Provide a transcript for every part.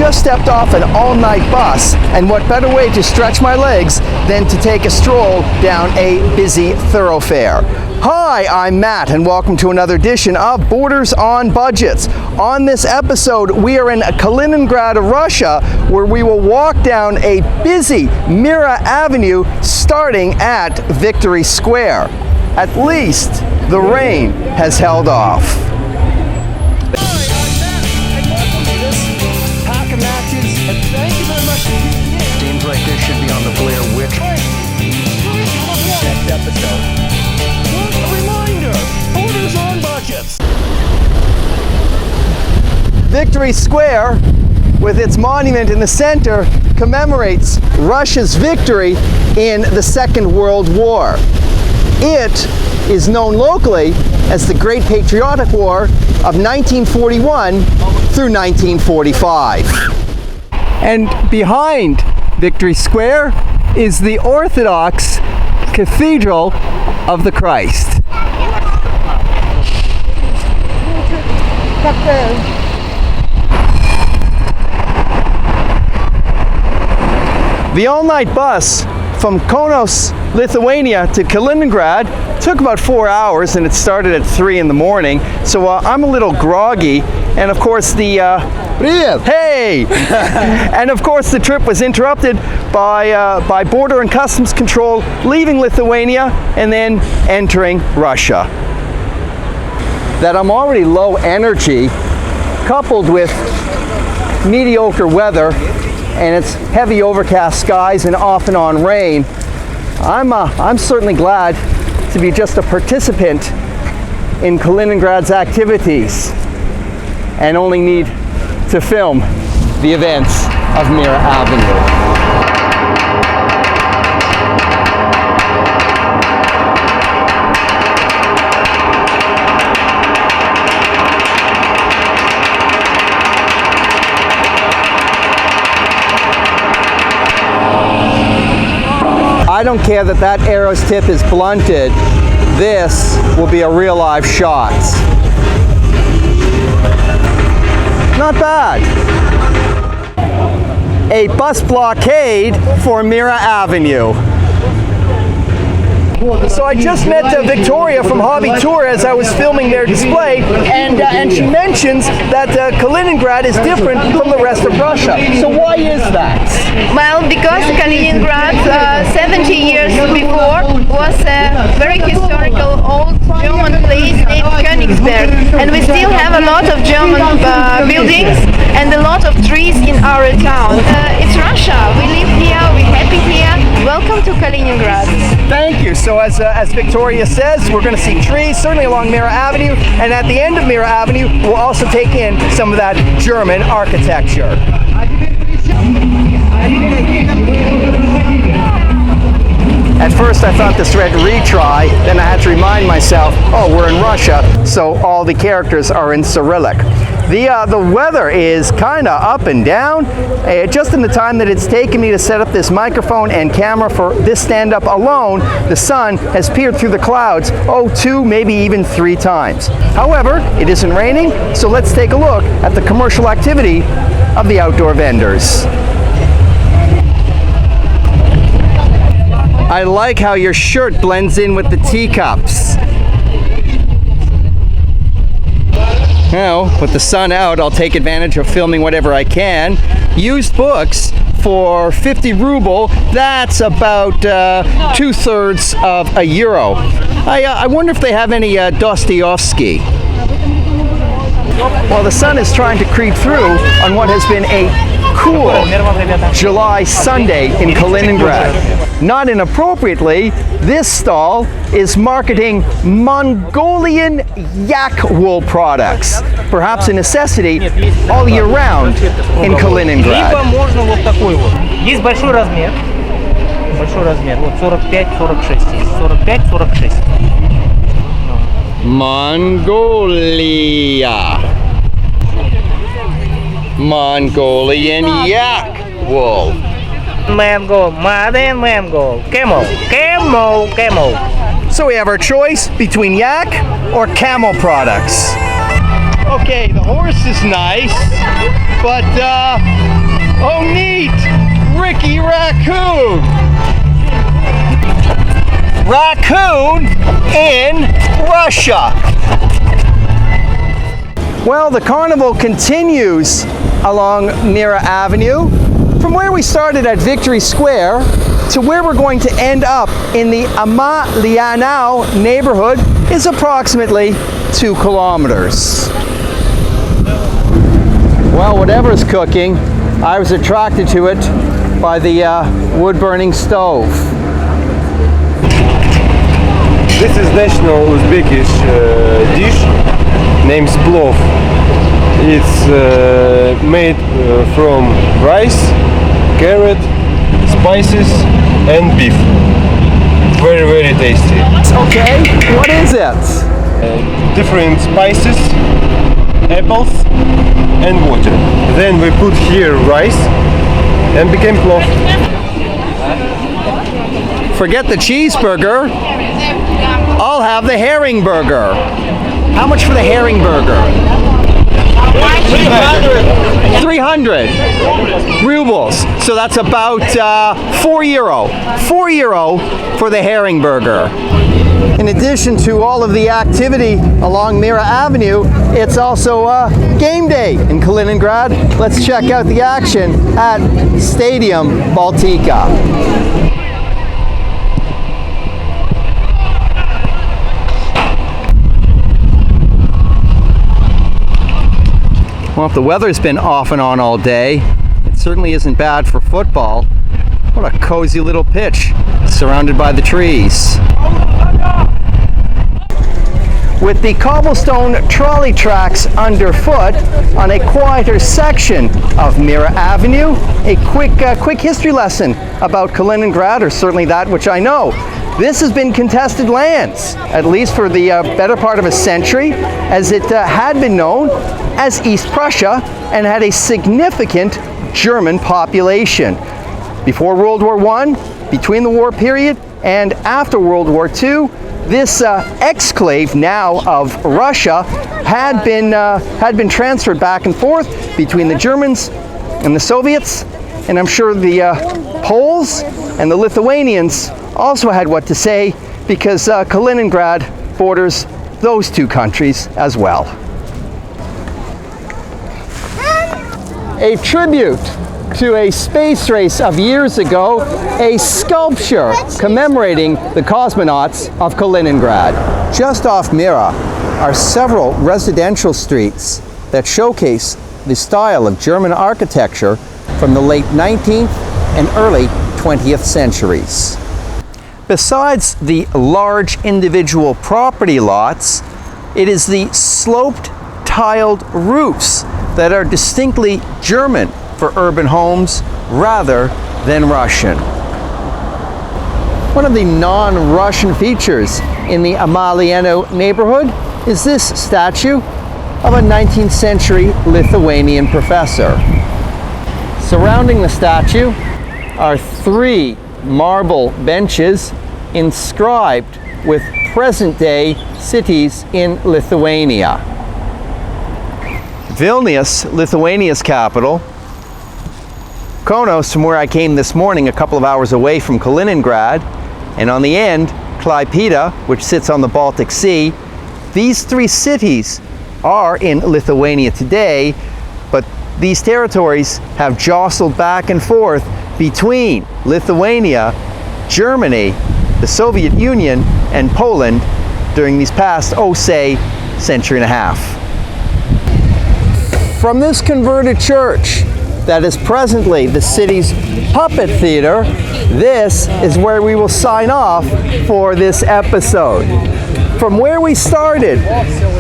just stepped off an all-night bus, and what better way to stretch my legs than to take a stroll down a busy thoroughfare. Hi, I'm Matt, and welcome to another edition of Borders on Budgets. On this episode, we are in Kaliningrad, Russia, where we will walk down a busy Mira Avenue starting at Victory Square. At least the rain has held off. Seems like this should be on the Blair Witch next episode. What a reminder! Borders on Budgets! Victory Square, with its monument in the center, commemorates Russia's victory in the Second World War. It is known locally as the Great Patriotic War of 1941 through 1945. And behind Victory Square is the Orthodox Cathedral of the Christ. The all-night bus from Kaunas, Lithuania to Kaliningrad took about 4 hours, and it started at 3 in the morning. So I'm a little groggy, and of course Hey! And of course the trip was interrupted by Border and Customs Control leaving Lithuania and then entering Russia. That I'm already low energy, coupled with mediocre weather, and it's heavy overcast skies and off and on rain, I'm certainly glad to be just a participant in Kaliningrad's activities and only need to film the events of Mira Avenue. I don't care that that arrow's tip is blunted. This will be a real live shot. Not bad. A bus blockade for Mira Avenue. So I just met Victoria from Hobby Tour as I was filming their display, and she mentions that Kaliningrad is different from the rest of Russia. So why is that? Well, because Kaliningrad 70 years before was a very historical old German place named Koenigsberg, and we still have a lot of German buildings and a lot of trees in our town. It's Russia. We live here. We're happy here. Welcome to Kaliningrad. Thank you. So as Victoria says, we're going to see trees, certainly along Mira Avenue, and at the end of Mira Avenue, we'll also take in some of that German architecture. At first I thought this read retry, then I had to remind myself, oh, we're in Russia, so all the characters are in Cyrillic. The weather is kind of up and down. Just in the time that it's taken me to set up this microphone and camera for this stand-up alone, the sun has peered through the clouds, 2, maybe even 3 times. However, it isn't raining, so let's take a look at the commercial activity of the outdoor vendors. I like how your shirt blends in with the teacups. Now, with the sun out, I'll take advantage of filming whatever I can. Used books for 50 ruble, that's about 2/3 of a euro. I wonder if they have any Dostoevsky. While the sun is trying to creep through on what has been a cool July Sunday in Kaliningrad. Not inappropriately, this stall is marketing Mongolian yak wool products, perhaps a necessity all year round in Kaliningrad. Либо можно вот такой вот. Есть большой размер. Большой размер. Вот 45-46 есть. 45-46. Mongolia. Mongolian yak wool. Mango, modern mango, camel, camel, camel. So we have our choice between yak or camel products. Okay, the horse is nice, but oh neat, Ricky Raccoon. Raccoon in Russia. Well, the carnival continues along Mira Avenue from where we started at Victory Square to where we're going to end up in the Amalienau neighborhood is approximately 2 kilometers. Well, whatever's cooking, I was attracted to it by the wood-burning stove. This is national Uzbekish dish named plov. It's made from rice, carrot, spices and beef. Very, very tasty. Okay, what is it? Different spices, apples and water. Then we put here rice and became plov. Forget the cheeseburger. I'll have the herring burger. How much for the herring burger? 300 rubles. So that's about €4. €4 for the herring burger. In addition to all of the activity along Mira Avenue, it's also game day in Kaliningrad. Let's check out the action at Stadium Baltica. Well, if the weather's been off and on all day, it certainly isn't bad for football. What a cozy little pitch, surrounded by the trees. With the cobblestone trolley tracks underfoot on a quieter section of Mira Avenue, a quick history lesson about Kaliningrad, or certainly that which I know. This has been contested lands, at least for the better part of a century, as it had been known as East Prussia and had a significant German population. Before World War I, between the war period, and after World War II, this exclave now of Russia had been transferred back and forth between the Germans and the Soviets, and I'm sure the Poles and the Lithuanians also had what to say, because Kaliningrad borders those two countries as well. A tribute to a space race of years ago, a sculpture commemorating the cosmonauts of Kaliningrad. Just off Mira are several residential streets that showcase the style of German architecture from the late 19th and early 20th centuries. Besides the large individual property lots, it is the sloped tiled roofs that are distinctly German for urban homes rather than Russian. One of the non-Russian features in the Amalienau neighborhood is this statue of a 19th century Lithuanian professor. Surrounding the statue are 3 marble benches inscribed with present-day cities in Lithuania. Vilnius, Lithuania's capital. Kaunas, from where I came this morning, a couple of hours away from Kaliningrad. And on the end, Klaipėda, which sits on the Baltic Sea. These 3 cities are in Lithuania today, but these territories have jostled back and forth between Lithuania, Germany, the Soviet Union, and Poland during these past, say, century and a half. From this converted church that is presently the city's puppet theater, this is where we will sign off for this episode. From where we started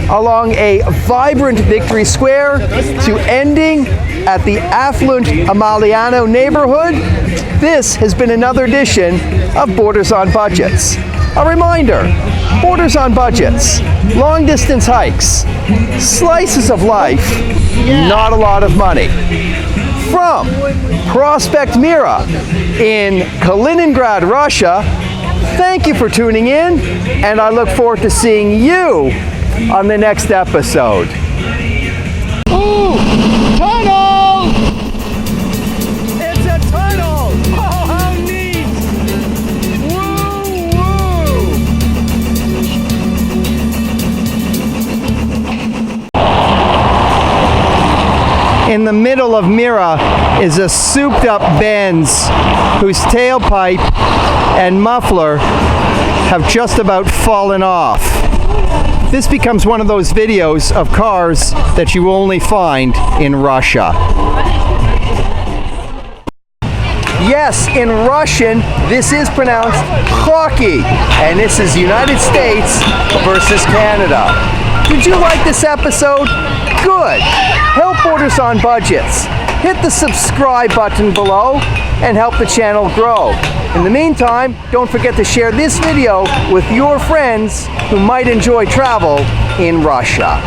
along a vibrant Victory Square to ending at the affluent Amalienau neighborhood, this has been another edition of Borders on Budgets. A reminder, Borders on Budgets, long distance hikes, slices of life, not a lot of money. From Prospekt Mira in Kaliningrad, Russia, thank you for tuning in, and I look forward to seeing you on the next episode. in the middle of Mira is a souped up Benz whose tailpipe and muffler have just about fallen off. This becomes one of those videos of cars that you only find in Russia. Yes, in Russian, this is pronounced hockey, and this is United States versus Canada. Did you like this episode? Good. Help Borders on Budgets. Hit the subscribe button below and help the channel grow. In the meantime, don't forget to share this video with your friends who might enjoy travel in Russia.